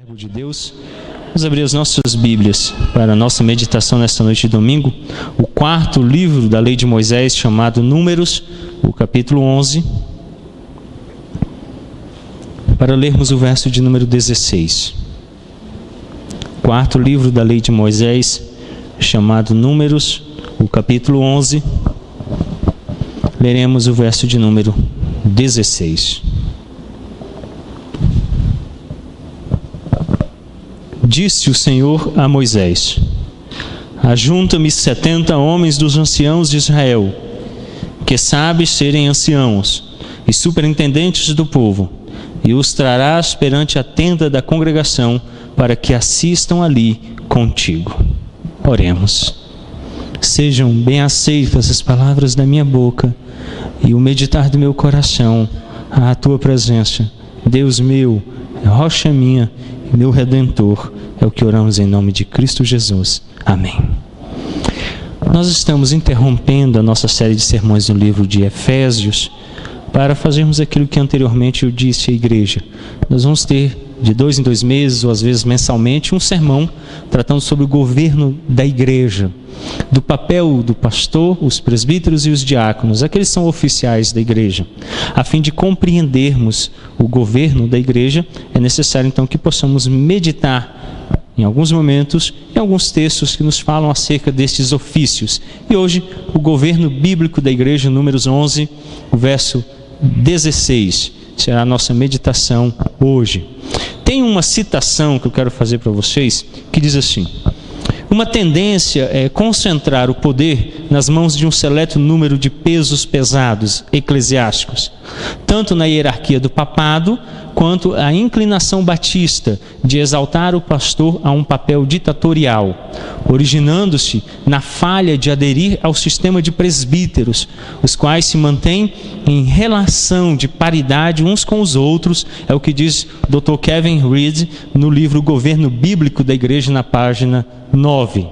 Verbo de Deus, vamos abrir as nossas Bíblias para a nossa meditação nesta noite de domingo. O quarto livro da lei de Moisés, chamado Números, o capítulo 11, para lermos o verso de número 16. Quarto livro da lei de Moisés, chamado Números, o capítulo 11, leremos o verso de número 16. Disse o Senhor a Moisés: ajunta-me 70 homens dos anciãos de Israel, que sabes serem anciãos e superintendentes do povo, e os trarás perante a tenda da congregação, para que assistam ali contigo. Oremos. Sejam bem aceitas as palavras da minha boca e o meditar do meu coração à tua presença. Deus meu, rocha minha, meu Redentor, é o que oramos em nome de Cristo Jesus. Amém. Nós estamos interrompendo a nossa série de sermões no livro de Efésios para fazermos aquilo que anteriormente eu disse à igreja. Nós vamos ter de 2 em 2 meses, ou às vezes mensalmente, um sermão tratando sobre o governo da igreja, do papel do pastor, os presbíteros e os diáconos, aqueles são oficiais da igreja. A fim de compreendermos o governo da igreja, é necessário então que possamos meditar em alguns momentos, em alguns textos que nos falam acerca destes ofícios. E hoje, o governo bíblico da igreja, Números 11, o verso 16, será a nossa meditação hoje. Tem uma citação que eu quero fazer para vocês, que diz assim: uma tendência é concentrar o poder nas mãos de um seleto número de pesos pesados eclesiásticos, tanto na hierarquia do papado, quanto a inclinação batista de exaltar o pastor a um papel ditatorial, originando-se na falha de aderir ao sistema de presbíteros, os quais se mantêm em relação de paridade uns com os outros, é o que diz Dr. Kevin Reed no livro Governo Bíblico da Igreja, na página 9.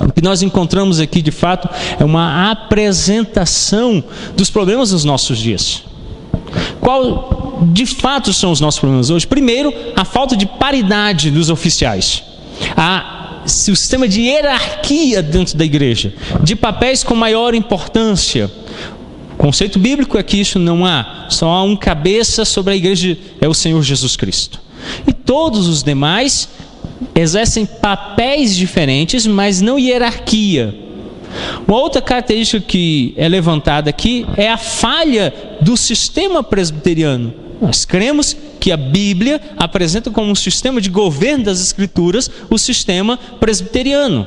O que nós encontramos aqui, de fato, é uma apresentação dos problemas dos nossos dias. Qual, de fato, são os nossos problemas hoje? Primeiro, a falta de paridade dos oficiais. O sistema de hierarquia dentro da igreja, de papéis com maior importância. O conceito bíblico é que isso não há. Só há um cabeça sobre a igreja, é o Senhor Jesus Cristo. E todos os demais exercem papéis diferentes, mas não hierarquia. Uma outra característica que é levantada aqui é a falha do sistema presbiteriano. Nós cremos que a Bíblia apresenta como um sistema de governo das Escrituras o sistema presbiteriano.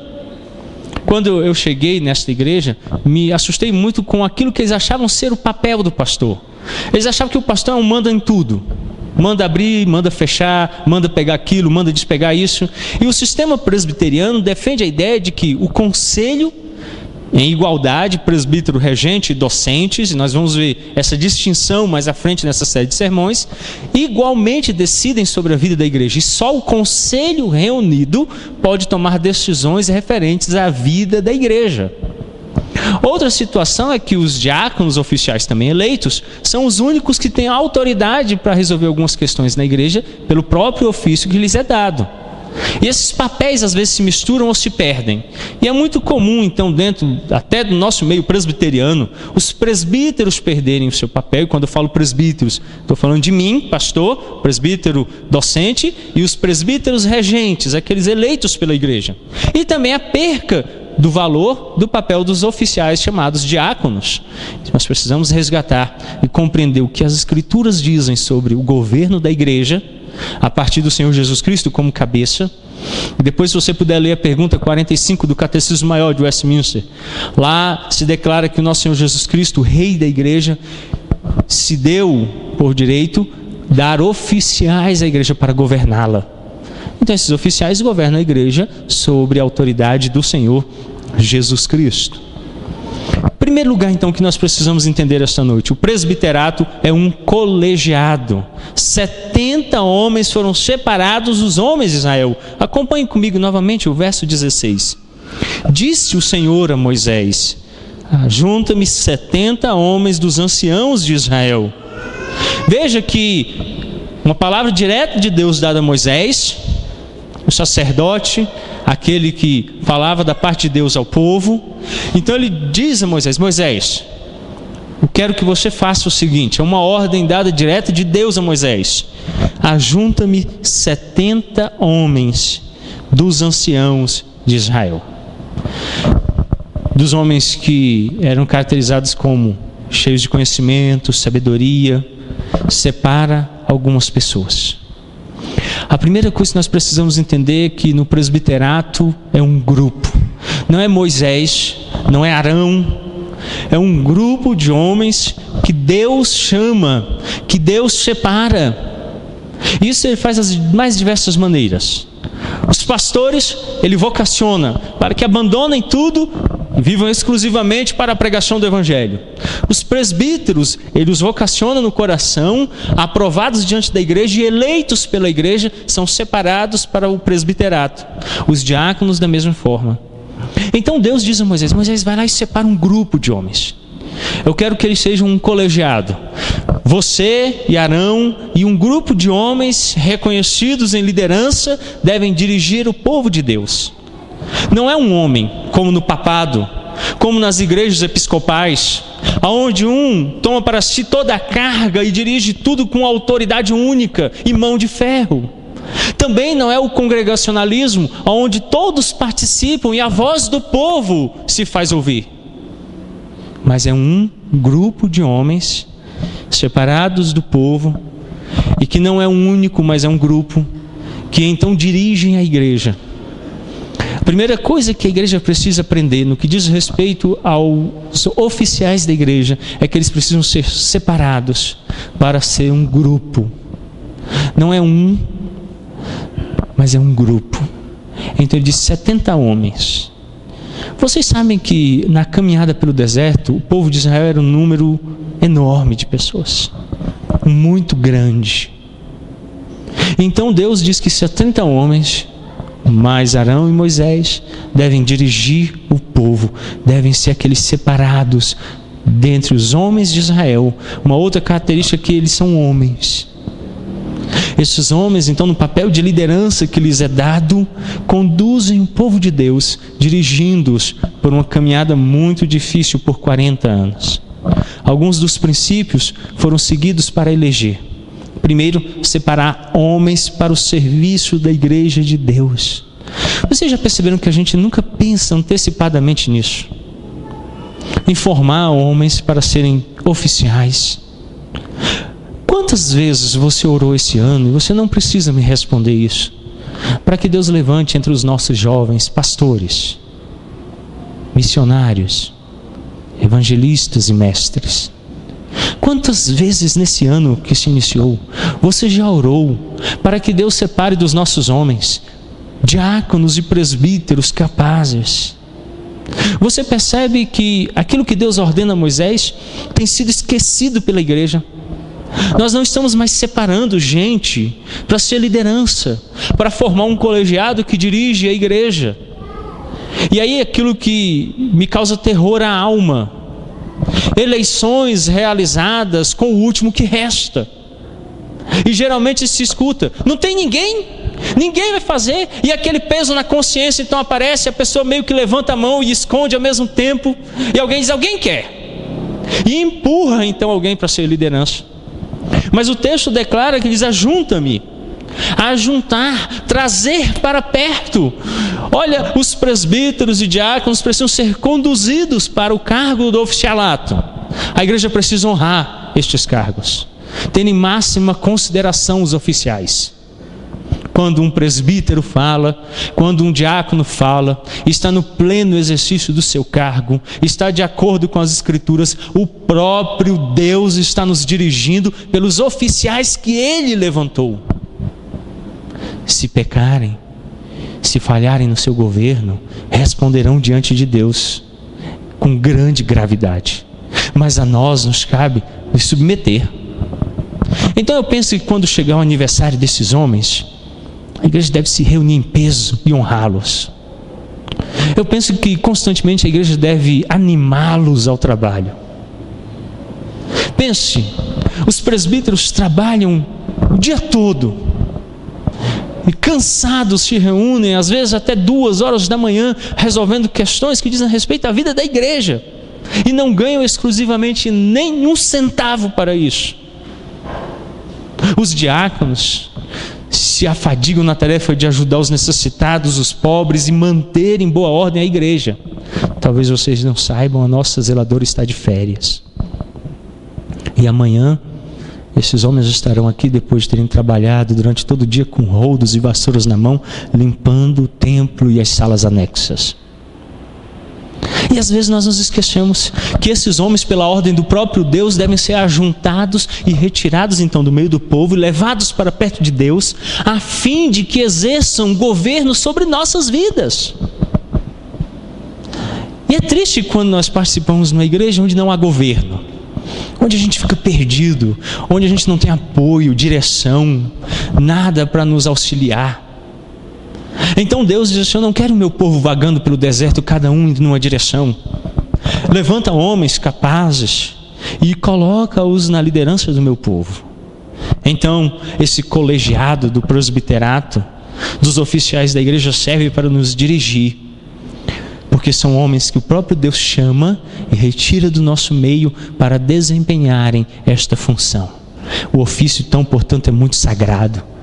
Quando eu cheguei nesta igreja, me assustei muito com aquilo que eles achavam ser o papel do pastor. Eles achavam que o pastor é um manda em tudo. Manda abrir, manda fechar, manda pegar aquilo, manda despegar isso. E o sistema presbiteriano defende a ideia de que o conselho, em igualdade, presbítero, regente e docentes, e nós vamos ver essa distinção mais à frente nessa série de sermões, igualmente decidem sobre a vida da igreja. E só o conselho reunido pode tomar decisões referentes à vida da igreja. Outra situação é que os diáconos oficiais também eleitos são os únicos que têm autoridade para resolver algumas questões na igreja pelo próprio ofício que lhes é dado. E esses papéis às vezes se misturam ou se perdem. E é muito comum, então, dentro até do nosso meio presbiteriano, os presbíteros perderem o seu papel. E quando eu falo presbíteros, estou falando de mim, pastor, presbítero docente, e os presbíteros regentes, aqueles eleitos pela igreja. E também a perca do valor do papel dos oficiais chamados diáconos. Nós precisamos resgatar e compreender o que as Escrituras dizem sobre o governo da igreja, a partir do Senhor Jesus Cristo como cabeça. E depois, se você puder ler a pergunta 45 do Catecismo Maior de Westminster, lá se declara que o nosso Senhor Jesus Cristo, o Rei da igreja, se deu por direito dar oficiais à igreja para governá-la. Então esses oficiais governam a igreja sobre a autoridade do Senhor Jesus Cristo. Em primeiro lugar, então, que nós precisamos entender esta noite: o presbiterato é um colegiado. 70 homens foram separados dos homens de Israel. Acompanhe comigo novamente o verso 16. Disse o Senhor a Moisés: ajunta-me 70 homens dos anciãos de Israel. Veja que uma palavra direta de Deus dada a Moisés, o sacerdote, aquele que falava da parte de Deus ao povo. Então ele diz a Moisés: Moisés, eu quero que você faça o seguinte, é uma ordem dada direta de Deus a Moisés: ajunta-me 70 homens dos anciãos de Israel. Dos homens que eram caracterizados como cheios de conhecimento, sabedoria. Separa algumas pessoas. A primeira coisa que nós precisamos entender é que no presbiterato é um grupo. Não é Moisés, não é Arão. É um grupo de homens que Deus chama, que Deus separa. Isso ele faz das mais diversas maneiras. Os pastores, ele vocaciona para que abandonem tudo e vivam exclusivamente para a pregação do Evangelho. Os presbíteros, ele os vocaciona no coração, aprovados diante da igreja e eleitos pela igreja, são separados para o presbiterato. Os diáconos da mesma forma. Então Deus diz a Moisés: Moisés, vai lá e separa um grupo de homens. Eu quero que eles sejam um colegiado. Você e Arão e um grupo de homens reconhecidos em liderança devem dirigir o povo de Deus. Não é um homem, como no papado, como nas igrejas episcopais, onde um toma para si toda a carga e dirige tudo com autoridade única e mão de ferro. Também não é o congregacionalismo, onde todos participam e a voz do povo se faz ouvir. Mas é um grupo de homens separados do povo, e que não é um único, mas é um grupo, que então dirigem a igreja. A primeira coisa que a igreja precisa aprender no que diz respeito aos oficiais da igreja é que eles precisam ser separados para ser um grupo. Não é um, mas é um grupo. Então ele diz 70 homens. Vocês sabem que na caminhada pelo deserto, o povo de Israel era um número enorme de pessoas, muito grande. Então Deus diz que 70 homens, mais Arão e Moisés, devem dirigir o povo, devem ser aqueles separados dentre os homens de Israel. Uma outra característica é que eles são homens. Esses homens, então, no papel de liderança que lhes é dado, conduzem o povo de Deus, dirigindo-os por uma caminhada muito difícil por 40 anos. Alguns dos princípios foram seguidos para eleger. Primeiro, separar homens para o serviço da igreja de Deus. Vocês já perceberam que a gente nunca pensa antecipadamente nisso? Em formar homens para serem oficiais. Quantas vezes você orou esse ano, e você não precisa me responder isso, para que Deus levante entre os nossos jovens pastores, missionários, evangelistas e mestres? Quantas vezes nesse ano que se iniciou, você já orou para que Deus separe dos nossos homens diáconos e presbíteros capazes? Você percebe que aquilo que Deus ordena a Moisés tem sido esquecido pela igreja. Nós não estamos mais separando gente para ser liderança, para formar um colegiado que dirige a igreja. E aí aquilo que me causa terror à alma: eleições realizadas com o último que resta. E geralmente se escuta: não tem ninguém vai fazer. E aquele peso na consciência então aparece, a pessoa meio que levanta a mão e esconde ao mesmo tempo, e alguém diz: alguém quer, e empurra então alguém para ser liderança. Mas o texto declara que diz: ajunta-me. Ajuntar, trazer para perto. Olha, os presbíteros e diáconos precisam ser conduzidos para o cargo do oficialato. A igreja precisa honrar estes cargos, tendo em máxima consideração os oficiais. Quando um presbítero fala, quando um diácono fala, está no pleno exercício do seu cargo, está de acordo com as Escrituras, o próprio Deus está nos dirigindo pelos oficiais que Ele levantou. Se pecarem, se falharem no seu governo, responderão diante de Deus com grande gravidade. Mas a nós nos cabe nos submeter. Então eu penso que quando chegar o aniversário desses homens, a igreja deve se reunir em peso e honrá-los. Eu penso que constantemente a igreja deve animá-los ao trabalho. Pense, os presbíteros trabalham o dia todo. e cansados se reúnem, às vezes até 2 horas da manhã, resolvendo questões que dizem respeito à vida da igreja, e não ganham exclusivamente nenhum centavo para isso. Os diáconos se afadigam na tarefa de ajudar os necessitados, os pobres, e manter em boa ordem a igreja. Talvez vocês não saibam, a nossa zeladora está de férias. E amanhã, esses homens estarão aqui depois de terem trabalhado durante todo o dia com rodos e vassouras na mão, limpando o templo e as salas anexas. E às vezes nós nos esquecemos que esses homens, pela ordem do próprio Deus, devem ser ajuntados e retirados então do meio do povo e levados para perto de Deus, a fim de que exerçam governo sobre nossas vidas. E é triste quando nós participamos de uma igreja onde não há governo, onde a gente fica perdido, onde a gente não tem apoio, direção, nada para nos auxiliar. Então Deus diz assim: eu não quero o meu povo vagando pelo deserto, cada um indo numa direção. Levanta homens capazes e coloca-os na liderança do meu povo. Então esse colegiado do presbiterato, dos oficiais da igreja, serve para nos dirigir, porque são homens que o próprio Deus chama e retira do nosso meio para desempenharem esta função. O ofício, então, portanto, é muito sagrado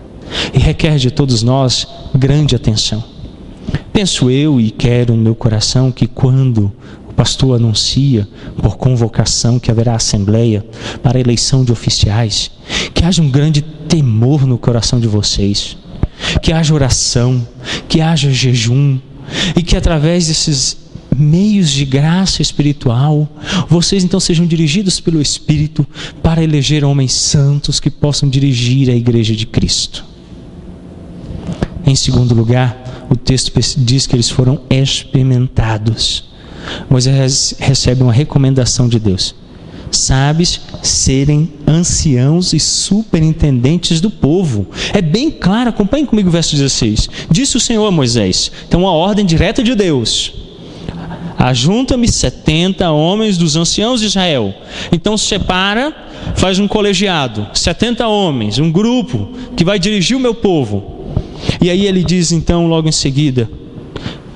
e requer de todos nós grande atenção. Penso eu e quero no meu coração que quando o pastor anuncia por convocação que haverá assembleia para a eleição de oficiais, que haja um grande temor no coração de vocês, que haja oração, que haja jejum, e que através desses meios de graça espiritual, vocês então sejam dirigidos pelo Espírito para eleger homens santos que possam dirigir a igreja de Cristo. Em segundo lugar, o texto diz que eles foram experimentados. Moisés recebe uma recomendação de Deus: sabes serem anciãos e superintendentes do povo. É bem claro, acompanhe comigo o verso 16. Disse o Senhor a Moisés, então uma ordem direta de Deus: ajunta-me 70 homens dos anciãos de Israel. Então separa, faz um colegiado, 70 homens, um grupo que vai dirigir o meu povo. E aí ele diz então logo em seguida,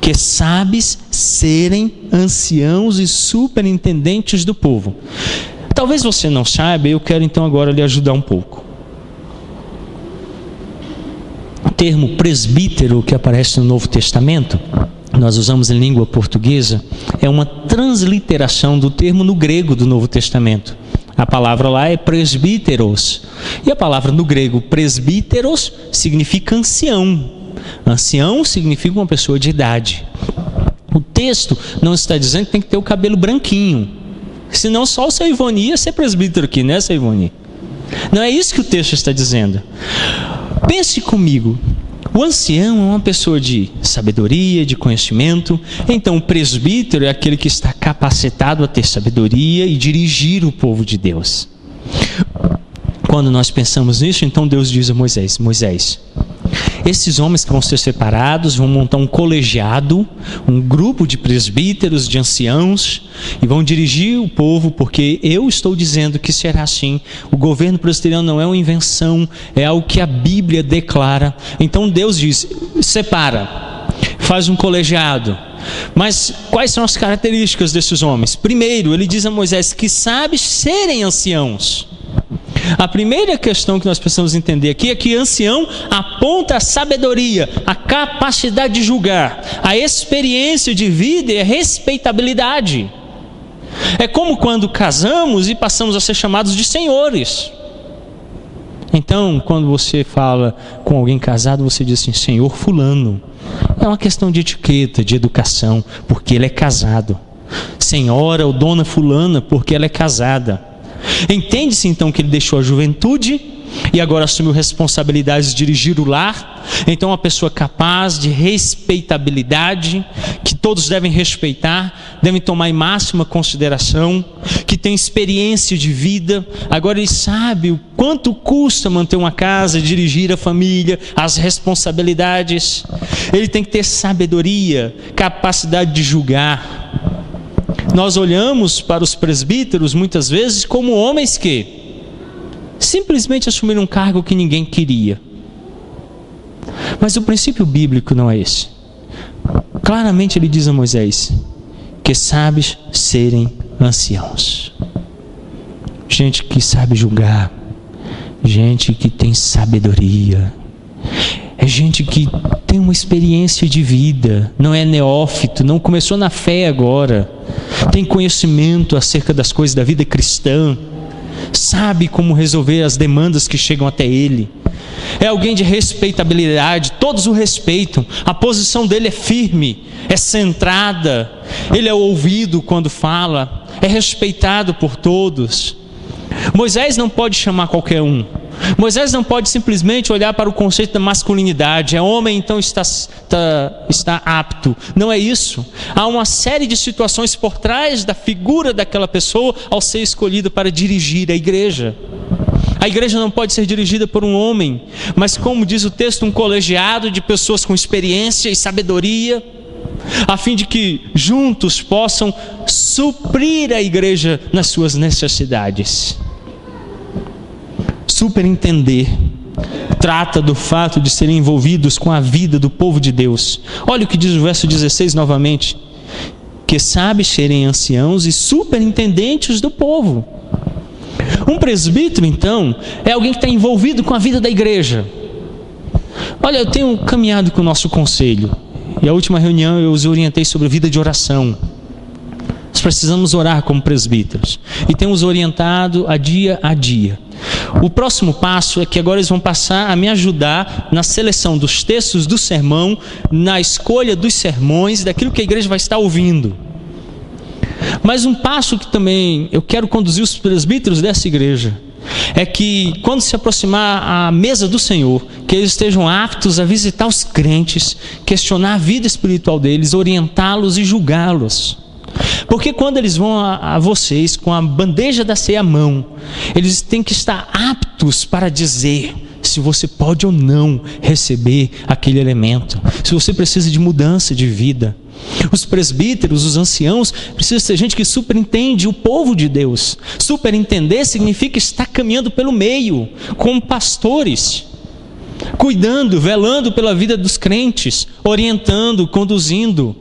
que sabes serem anciãos e superintendentes do povo. Talvez você não saiba, eu quero então agora lhe ajudar um pouco. O termo presbítero que aparece no Novo Testamento, nós usamos em língua portuguesa, é uma transliteração do termo no grego do Novo Testamento. A palavra lá é presbíteros. E a palavra no grego presbíteros significa ancião. Ancião significa uma pessoa de idade. O texto não está dizendo que tem que ter o cabelo branquinho. Senão só o seu Ivoni ia ser presbítero aqui, né, seu Ivoni? Não é isso que o texto está dizendo. Pense comigo. O ancião é uma pessoa de sabedoria, de conhecimento. Então o presbítero é aquele que está capacitado a ter sabedoria e dirigir o povo de Deus. Quando nós pensamos nisso, então Deus diz a Moisés: Moisés, esses homens que vão ser separados vão montar um colegiado, um grupo de presbíteros, de anciãos, e vão dirigir o povo, porque eu estou dizendo que será assim. O governo presbiteriano não é uma invenção, é algo que a Bíblia declara. Então Deus diz: separa, faz um colegiado. Mas quais são as características desses homens? Primeiro, ele diz a Moisés que sabe serem anciãos. A primeira questão que nós precisamos entender aqui é que ancião aponta a sabedoria, a capacidade de julgar, a experiência de vida e a respeitabilidade. É como quando casamos e passamos a ser chamados de senhores. Então, quando você fala com alguém casado, você diz assim: senhor fulano. É uma questão de etiqueta, de educação, porque ele é casado. Senhora ou dona fulana, porque ela é casada. Entende-se então que ele deixou a juventude e agora assumiu responsabilidades de dirigir o lar. Então uma pessoa capaz de respeitabilidade, que todos devem respeitar, devem tomar em máxima consideração, que tem experiência de vida. Agora ele sabe o quanto custa manter uma casa, dirigir a família, as responsabilidades. Ele tem que ter sabedoria, capacidade de julgar. Nós olhamos para os presbíteros muitas vezes como homens que simplesmente assumiram um cargo que ninguém queria. Mas o princípio bíblico não é esse. Claramente ele diz a Moisés que sabes serem anciãos. Gente que sabe julgar, gente que tem sabedoria, é gente que tem uma experiência de vida, não é neófito, não começou na fé agora, tem conhecimento acerca das coisas da vida cristã, sabe como resolver as demandas que chegam até ele. É alguém de respeitabilidade, todos o respeitam, a posição dele é firme, é centrada, ele é ouvido quando fala, é respeitado por todos. Moisés não pode chamar qualquer um. Moisés não pode simplesmente olhar para o conceito da masculinidade. É homem, então está apto. Não é isso. Há uma série de situações por trás da figura daquela pessoa ao ser escolhida para dirigir a igreja. A igreja não pode ser dirigida por um homem, mas, como diz o texto, um colegiado de pessoas com experiência e sabedoria, a fim de que juntos possam suprir a igreja nas suas necessidades. Superentender trata do fato de serem envolvidos com a vida do povo de Deus. Olha o que diz o verso 16 novamente: que sabe serem anciãos e superintendentes do povo. Um presbítero, então, é alguém que está envolvido com a vida da igreja. Olha, eu tenho caminhado com o nosso conselho, e a última reunião eu os orientei sobre a vida de oração. Nós precisamos orar como presbíteros, e temos orientado a dia. O próximo passo é que agora eles vão passar a me ajudar na seleção dos textos do sermão, na escolha dos sermões, daquilo que a igreja vai estar ouvindo. Mas um passo que também eu quero conduzir os presbíteros dessa igreja é que, quando se aproximar a mesa do Senhor, que eles estejam aptos a visitar os crentes, questionar a vida espiritual deles, orientá-los e julgá-los. Porque quando eles vão a vocês com a bandeja da ceia à mão, eles têm que estar aptos para dizer se você pode ou não receber aquele elemento, se você precisa de mudança de vida. Os presbíteros, os anciãos, precisam ser gente que superintende o povo de Deus. Superintender significa estar caminhando pelo meio, como pastores, cuidando, velando pela vida dos crentes, orientando, conduzindo.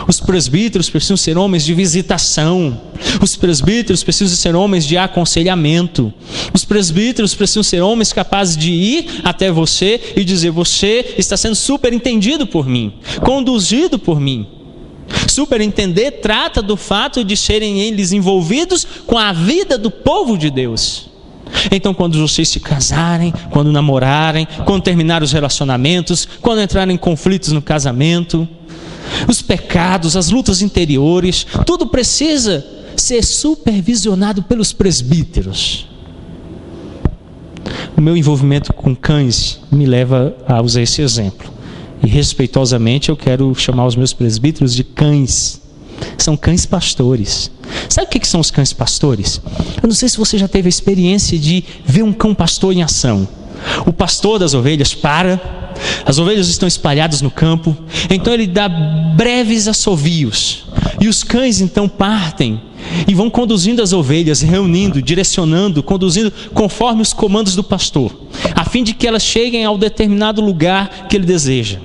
Os presbíteros precisam ser homens de visitação. Os presbíteros precisam ser homens de aconselhamento. Os presbíteros precisam ser homens capazes de ir até você e dizer: você está sendo superintendido por mim, conduzido por mim. Superentender trata do fato de serem eles envolvidos com a vida do povo de Deus. Então, quando vocês se casarem, quando namorarem, quando terminar os relacionamentos, quando entrarem em conflitos no casamento, os pecados, as lutas interiores, tudo precisa ser supervisionado pelos presbíteros. O meu envolvimento com cães me leva a usar esse exemplo. E respeitosamente eu quero chamar os meus presbíteros de cães. São cães pastores. Sabe o que são os cães pastores? Eu não sei se você já teve a experiência de ver um cão pastor em ação. O pastor das ovelhas para, as ovelhas estão espalhadas no campo, então ele dá breves assovios, e os cães então partem e vão conduzindo as ovelhas, reunindo, direcionando, conduzindo conforme os comandos do pastor, a fim de que elas cheguem ao determinado lugar que ele deseja.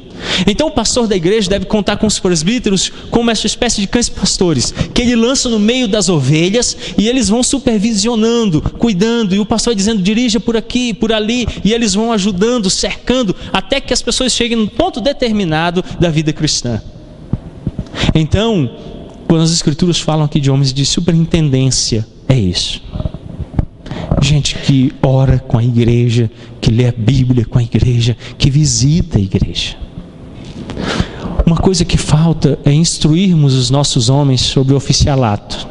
Então o pastor da igreja deve contar com os presbíteros como essa espécie de cães pastores, que ele lança no meio das ovelhas e eles vão supervisionando, cuidando, e o pastor dizendo: dirija por aqui, por ali, e eles vão ajudando, cercando, até que as pessoas cheguem no ponto determinado da vida cristã. Então, quando as escrituras falam aqui de homens de superintendência, é isso. Gente que ora com a igreja, que lê a Bíblia com a igreja, que visita a igreja. Uma coisa que falta é instruirmos os nossos homens sobre o oficialato.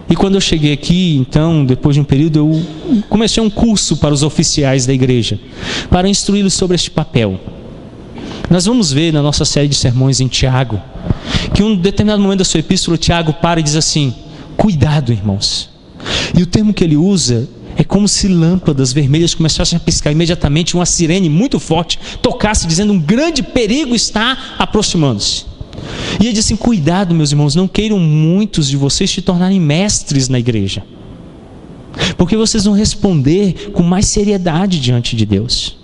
E quando eu cheguei aqui, então, depois de um período, eu comecei um curso para os oficiais da igreja, para instruí-los sobre este papel. Nós vamos ver na nossa série de sermões em Tiago, que em um determinado momento da sua epístola, Tiago para e diz assim: cuidado, irmãos. E o termo que ele usa é como se lâmpadas vermelhas começassem a piscar imediatamente, uma sirene muito forte tocasse, dizendo: um grande perigo está aproximando-se. E ele diz assim: cuidado, meus irmãos, não queiram muitos de vocês se tornarem mestres na igreja, porque vocês vão responder com mais seriedade diante de Deus.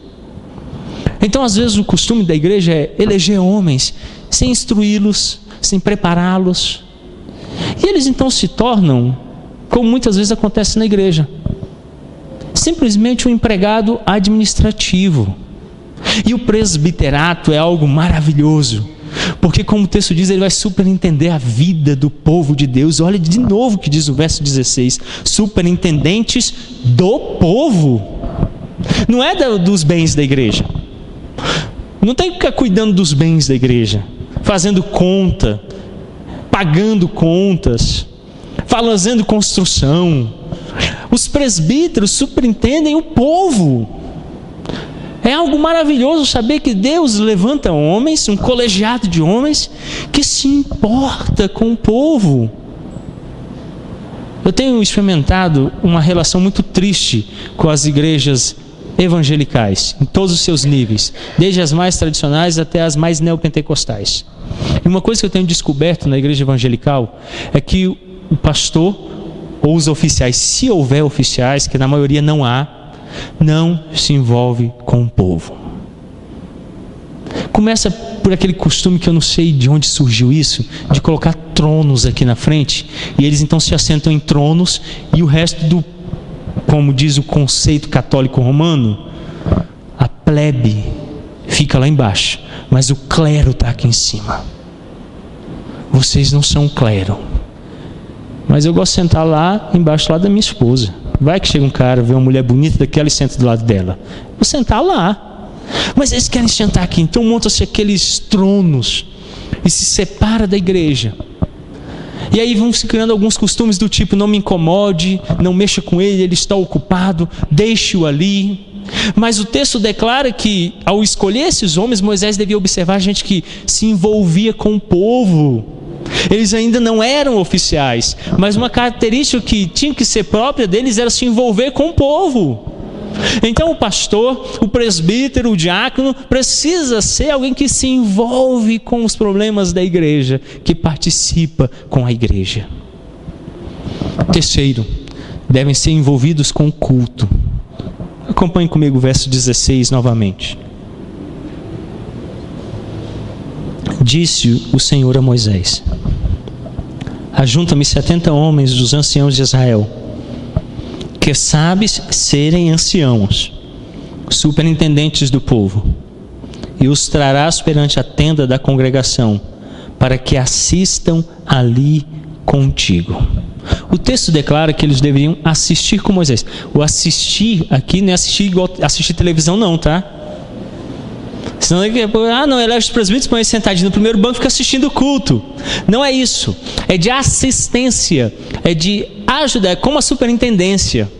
Então, às vezes, o costume da igreja é eleger homens sem instruí-los, sem prepará-los. E eles então se tornam, como muitas vezes acontece na igreja, simplesmente um empregado administrativo. E o presbiterato é algo maravilhoso, porque, como o texto diz, ele vai superintender a vida do povo de Deus. Olha de novo o que diz o verso 16: superintendentes do povo. Não é dos bens da igreja. Não tem que ficar cuidando dos bens da igreja, fazendo conta, pagando contas, fazendo construção. Os presbíteros superintendem o povo. É algo maravilhoso saber que Deus levanta homens, um colegiado de homens, que se importa com o povo. Eu tenho experimentado uma relação muito triste com as igrejas evangelicais, em todos os seus níveis, desde as mais tradicionais até as mais neopentecostais. E uma coisa que eu tenho descoberto na igreja evangelical é que o pastor ou os oficiais, se houver oficiais, que na maioria não há, não se envolve com o povo. Começa por aquele costume que eu não sei de onde surgiu isso, de colocar tronos aqui na frente, e eles então se assentam em tronos, e o resto do, como diz o conceito católico romano, a plebe fica lá embaixo, mas o clero está aqui em cima. Vocês não são clero, mas eu gosto de sentar lá embaixo, lá da minha esposa. Vai que chega um cara, vê uma mulher bonita daquela e senta do lado dela. Vou sentar lá. Mas eles querem sentar aqui, então montam-se aqueles tronos e se separa da igreja. E aí vão se criando alguns costumes do tipo: não me incomode, não mexa com ele, ele está ocupado, deixe-o ali. Mas o texto declara que, ao escolher esses homens, Moisés devia observar gente que se envolvia com o povo. Eles ainda não eram oficiais, mas uma característica que tinha que ser própria deles era se envolver com o povo. Então o pastor, o presbítero, o diácono precisa ser alguém que se envolve com os problemas da igreja, que participa com a igreja. Terceiro, devem ser envolvidos com o culto. Acompanhe comigo o verso 16 novamente. Disse o Senhor a Moisés: ajunta-me 70 homens dos anciãos de Israel, que sabes serem anciãos, superintendentes do povo, e os trarás perante a tenda da congregação, para que assistam ali contigo. O texto declara que eles deveriam assistir com Moisés. O assistir aqui não é assistir igual assistir televisão não, tá? Senão, não, elege os presbíteros, põe eles sentadinhos no primeiro banco e fica assistindo o culto. Não é isso. É de assistência, é de ajuda, é como a superintendência.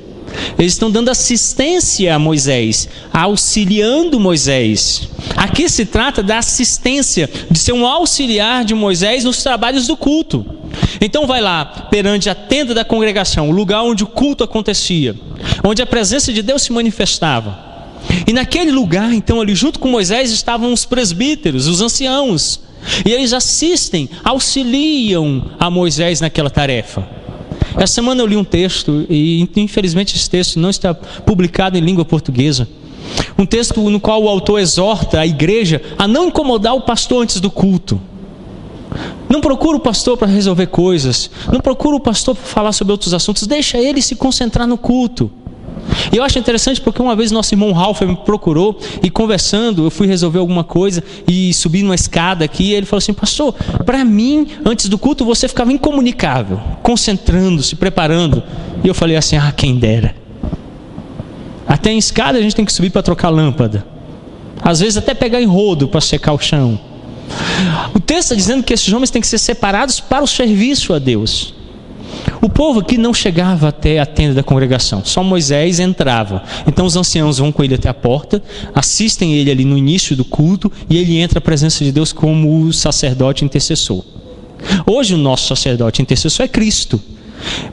Eles estão dando assistência a Moisés, auxiliando Moisés. Aqui se trata da assistência, de ser um auxiliar de Moisés nos trabalhos do culto. Então vai lá, perante a tenda da congregação, o lugar onde o culto acontecia, onde a presença de Deus se manifestava. E naquele lugar, então, ali junto com Moisés estavam os presbíteros, os anciãos. E eles assistem, auxiliam a Moisés naquela tarefa. Essa semana eu li um texto, e infelizmente esse texto não está publicado em língua portuguesa. Um texto no qual o autor exorta a igreja a não incomodar o pastor antes do culto. Não procura o pastor para resolver coisas. Não procura o pastor para falar sobre outros assuntos. Deixa ele se concentrar no culto. E eu acho interessante porque uma vez nosso irmão Ralph me procurou e conversando, eu fui resolver alguma coisa e subi numa escada aqui e ele falou assim: pastor, para mim, antes do culto você ficava incomunicável, concentrando, se preparando. E eu falei assim: quem dera. Até em escada a gente tem que subir para trocar lâmpada. Às vezes até pegar em rodo para secar o chão. O texto está dizendo que esses homens têm que ser separados para o serviço a Deus. O povo aqui não chegava até a tenda da congregação, só Moisés entrava. Então os anciãos vão com ele até a porta, assistem ele ali no início do culto e ele entra à presença de Deus como o sacerdote intercessor. Hoje o nosso sacerdote intercessor é Cristo,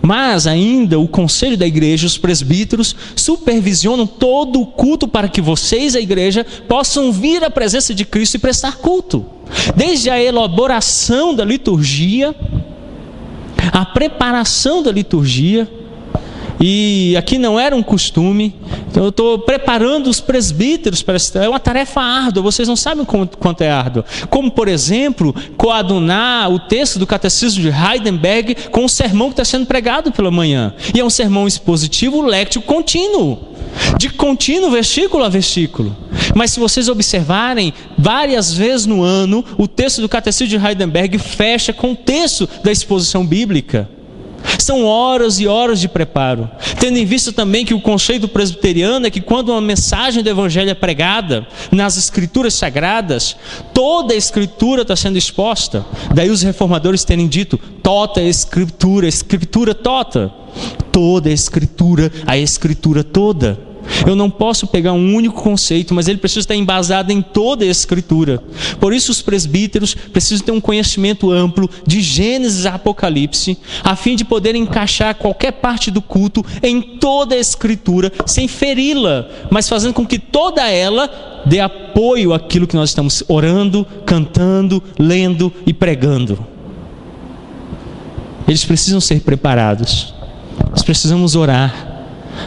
mas ainda o conselho da igreja, os presbíteros, supervisionam todo o culto para que vocês, a igreja, possam vir à presença de Cristo e prestar culto. Desde a elaboração da liturgia, a preparação da liturgia, E aqui não era um costume, então eu estou preparando os presbíteros para essa. É uma tarefa árdua, vocês não sabem quanto é árdua. Como, por exemplo, coadunar o texto do Catecismo de Heidelberg com o sermão que está sendo pregado pela manhã. E é um sermão expositivo, léxico contínuo, de contínuo, versículo a versículo. Mas se vocês observarem, várias vezes no ano, o texto do Catecismo de Heidelberg fecha com o texto da exposição bíblica. São horas e horas de preparo, tendo em vista também que o conceito presbiteriano é que quando uma mensagem do Evangelho é pregada nas Escrituras Sagradas, toda a Escritura está sendo exposta. Daí os reformadores terem dito, tota Escritura tota. Toda a Escritura toda. Eu não posso pegar um único conceito, mas ele precisa estar embasado em toda a Escritura. Por isso os presbíteros precisam ter um conhecimento amplo de Gênesis a Apocalipse, a fim de poder encaixar qualquer parte do culto em toda a Escritura, sem feri-la, mas fazendo com que toda ela dê apoio àquilo que nós estamos orando, cantando, lendo e pregando. Eles precisam ser preparados. Nós precisamos orar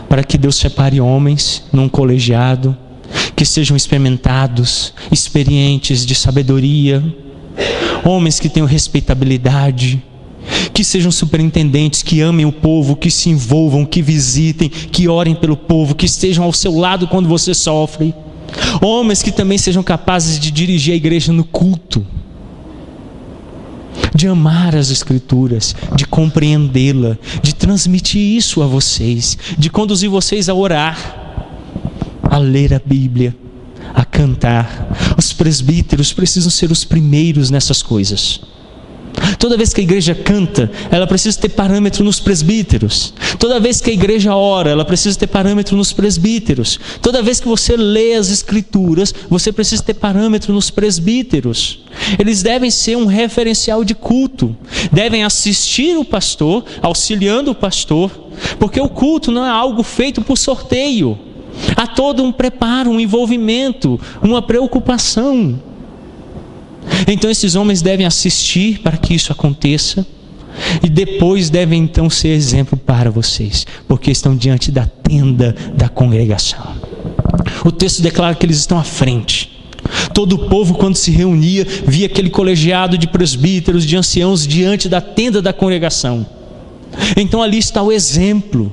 para que Deus separe homens num colegiado, que sejam experimentados, experientes de sabedoria, homens que tenham respeitabilidade, que sejam superintendentes, que amem o povo, que se envolvam, que visitem, que orem pelo povo, que estejam ao seu lado quando você sofre, homens que também sejam capazes de dirigir a igreja no culto, de amar as Escrituras, de compreendê-la, de transmitir isso a vocês, de conduzir vocês a orar, a ler a Bíblia, a cantar. Os presbíteros precisam ser os primeiros nessas coisas. Toda vez que a igreja canta, ela precisa ter parâmetro nos presbíteros. Toda vez que a igreja ora, ela precisa ter parâmetro nos presbíteros. Toda vez que você lê as Escrituras, você precisa ter parâmetro nos presbíteros. Eles devem ser um referencial de culto. Devem assistir o pastor, auxiliando o pastor, porque o culto não é algo feito por sorteio. Há todo um preparo, um envolvimento, uma preocupação. Então esses homens devem assistir para que isso aconteça, e depois devem então ser exemplo para vocês, porque estão diante da tenda da congregação. O texto declara que eles estão à frente. Todo o povo, quando se reunia, via aquele colegiado de presbíteros, de anciãos diante da tenda da congregação. Então ali está o exemplo.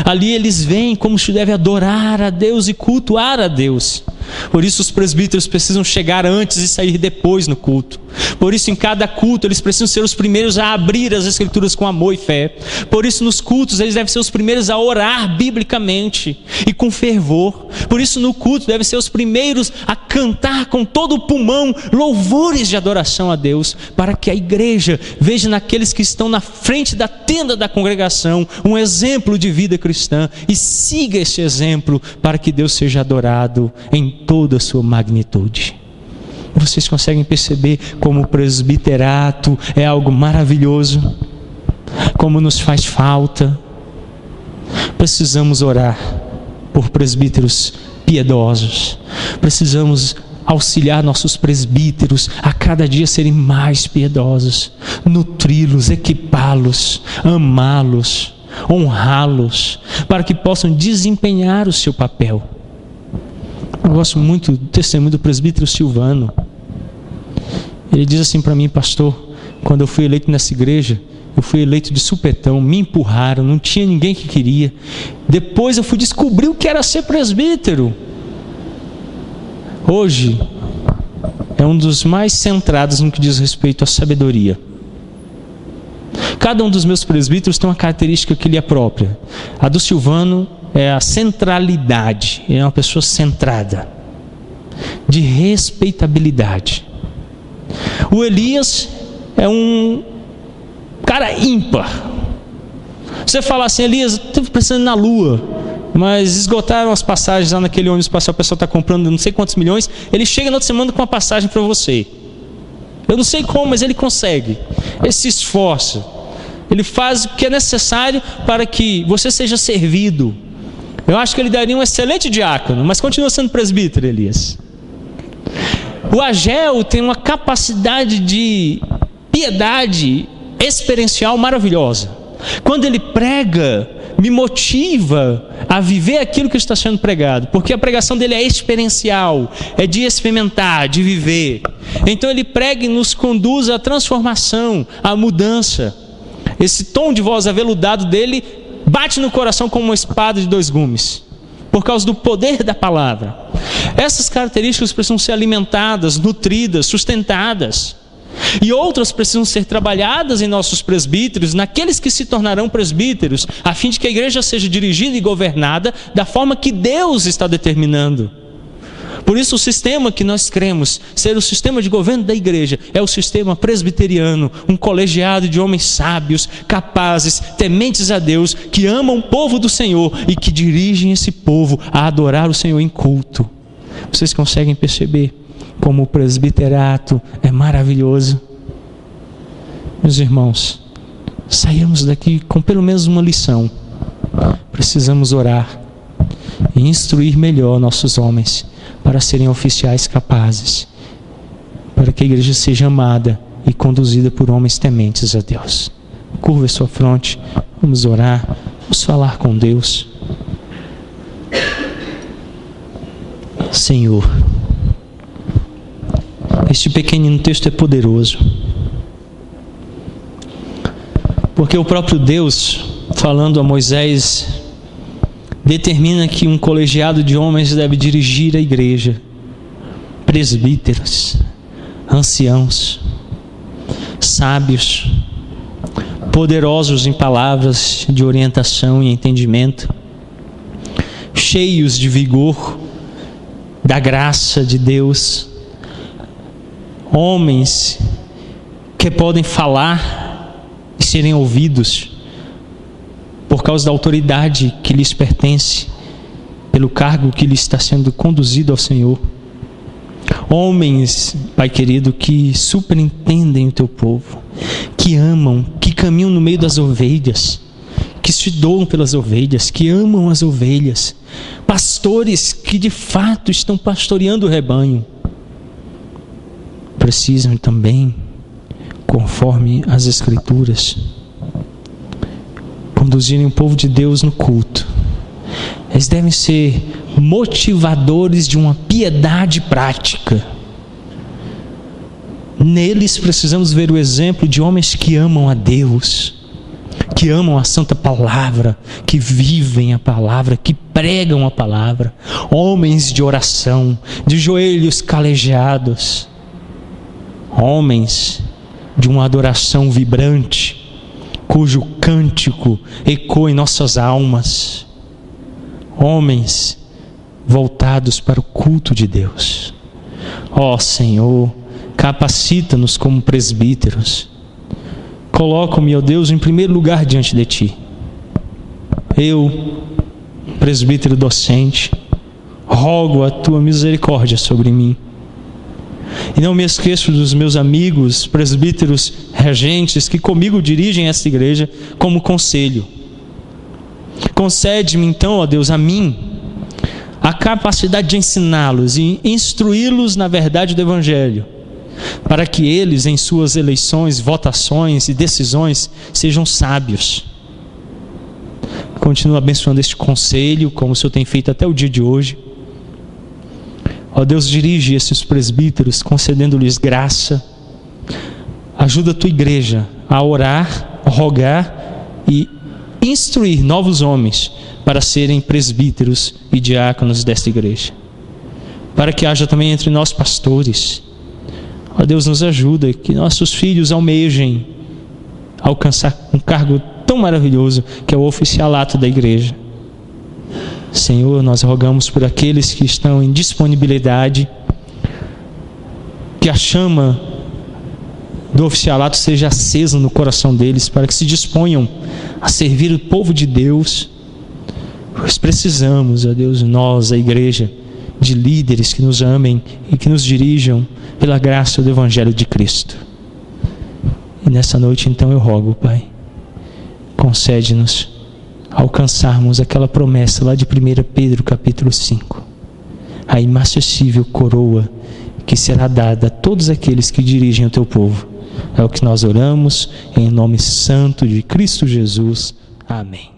Ali eles veem como se deve adorar a Deus e cultuar a Deus. Por isso os presbíteros precisam chegar antes e sair depois no culto. Por isso em cada culto eles precisam ser os primeiros a abrir as Escrituras com amor e fé. Por isso nos cultos eles devem ser os primeiros a orar biblicamente e com fervor. Por isso no culto devem ser os primeiros a cantar com todo o pulmão louvores de adoração a Deus, para que a igreja veja naqueles que estão na frente da tenda da congregação um exemplo de vida cristã e siga esse exemplo para que Deus seja adorado em toda a sua magnitude. Vocês conseguem perceber como o presbiterato é algo maravilhoso, como nos faz falta. Precisamos orar por presbíteros piedosos, precisamos auxiliar nossos presbíteros a cada dia serem mais piedosos, nutri-los, equipá-los, amá-los, honrá-los, para que possam desempenhar o seu papel. Eu gosto muito do testemunho do presbítero Silvano. Ele diz assim para mim: pastor, quando eu fui eleito nessa igreja, eu fui eleito de supetão, me empurraram, não tinha ninguém que queria. Depois eu fui descobrir o que era ser presbítero. Hoje é um dos mais centrados no que diz respeito à sabedoria. Cada um dos meus presbíteros tem uma característica que lhe é própria. A do Silvano é a centralidade. Ele é uma pessoa centrada, de respeitabilidade. O Elias é um cara ímpar. Você fala assim: Elias, estou precisando ir na lua, mas esgotaram as passagens lá naquele ônibus espacial, o pessoal está comprando não sei quantos milhões. Ele chega na outra semana com uma passagem para você. Eu não sei como, mas ele consegue. Ele se esforça. Ele faz o que é necessário para que você seja servido. Eu acho que ele daria um excelente diácono, mas continua sendo presbítero, Elias. O Agel tem uma capacidade de piedade experiencial maravilhosa. Quando ele prega, me motiva a viver aquilo que está sendo pregado, porque a pregação dele é experiencial, é de experimentar, de viver. Então ele prega e nos conduz à transformação, à mudança. Esse tom de voz aveludado dele bate no coração como uma espada de 2 gumes, por causa do poder da palavra. Essas características precisam ser alimentadas, nutridas, sustentadas. E outras precisam ser trabalhadas em nossos presbíteros, naqueles que se tornarão presbíteros, a fim de que a igreja seja dirigida e governada da forma que Deus está determinando. Por isso o sistema que nós cremos ser o sistema de governo da igreja é o sistema presbiteriano, um colegiado de homens sábios, capazes, tementes a Deus, que amam o povo do Senhor e que dirigem esse povo a adorar o Senhor em culto. Vocês conseguem perceber como o presbiterato é maravilhoso? Meus irmãos, saímos daqui com pelo menos uma lição. Precisamos orar e instruir melhor nossos homens para serem oficiais capazes, para que a igreja seja amada e conduzida por homens tementes a Deus. Curva a sua fronte, vamos orar, vamos falar com Deus. Senhor, este pequenino texto é poderoso, porque o próprio Deus, falando a Moisés, determina que um colegiado de homens deve dirigir a igreja, presbíteros, anciãos, sábios, poderosos em palavras de orientação e entendimento, cheios de vigor, da graça de Deus, homens que podem falar e serem ouvidos por causa da autoridade que lhes pertence, pelo cargo que lhes está sendo conduzido ao Senhor. Homens, Pai querido, que superintendem o teu povo, que amam, que caminham no meio das ovelhas, que se doam pelas ovelhas, que amam as ovelhas, pastores que de fato estão pastoreando o rebanho, precisam também, conforme as Escrituras, conduzirem o povo de Deus no culto. Eles devem ser motivadores de uma piedade prática. Neles precisamos ver o exemplo de homens que amam a Deus, que amam a santa palavra, que vivem a palavra, que pregam a palavra. Homens de oração, de joelhos calejados. Homens de uma adoração vibrante, cujo cântico ecoa em nossas almas. Homens voltados para o culto de Deus. Ó Senhor, capacita-nos como presbíteros. Coloca-me, ó Deus, em primeiro lugar diante de Ti. Eu, presbítero docente, rogo a Tua misericórdia sobre mim. E não me esqueço dos meus amigos, presbíteros regentes, que comigo dirigem esta igreja como conselho. Concede-me então, ó Deus, a mim, a capacidade de ensiná-los e instruí-los na verdade do Evangelho, para que eles, em suas eleições, votações e decisões, sejam sábios. Continua abençoando este conselho, como o Senhor tem feito até o dia de hoje. Ó Deus, dirige esses presbíteros, concedendo-lhes graça. Ajuda a Tua igreja a orar, a rogar e instruir novos homens para serem presbíteros e diáconos desta igreja. Para que haja também entre nós pastores. Ó Deus, nos ajuda, que nossos filhos almejem alcançar um cargo tão maravilhoso que é o oficialato da igreja. Senhor, nós rogamos por aqueles que estão em disponibilidade, que a chama do oficialato seja acesa no coração deles, para que se disponham a servir o povo de Deus. Pois precisamos, ó Deus, nós, a igreja, de líderes que nos amem e que nos dirijam pela graça do Evangelho de Cristo. E nessa noite então eu rogo, Pai, concede-nos alcançarmos aquela promessa lá de 1 Pedro capítulo 5, a inacessível coroa que será dada a todos aqueles que dirigem o Teu povo, É o que nós oramos em nome santo de Cristo Jesus. Amém.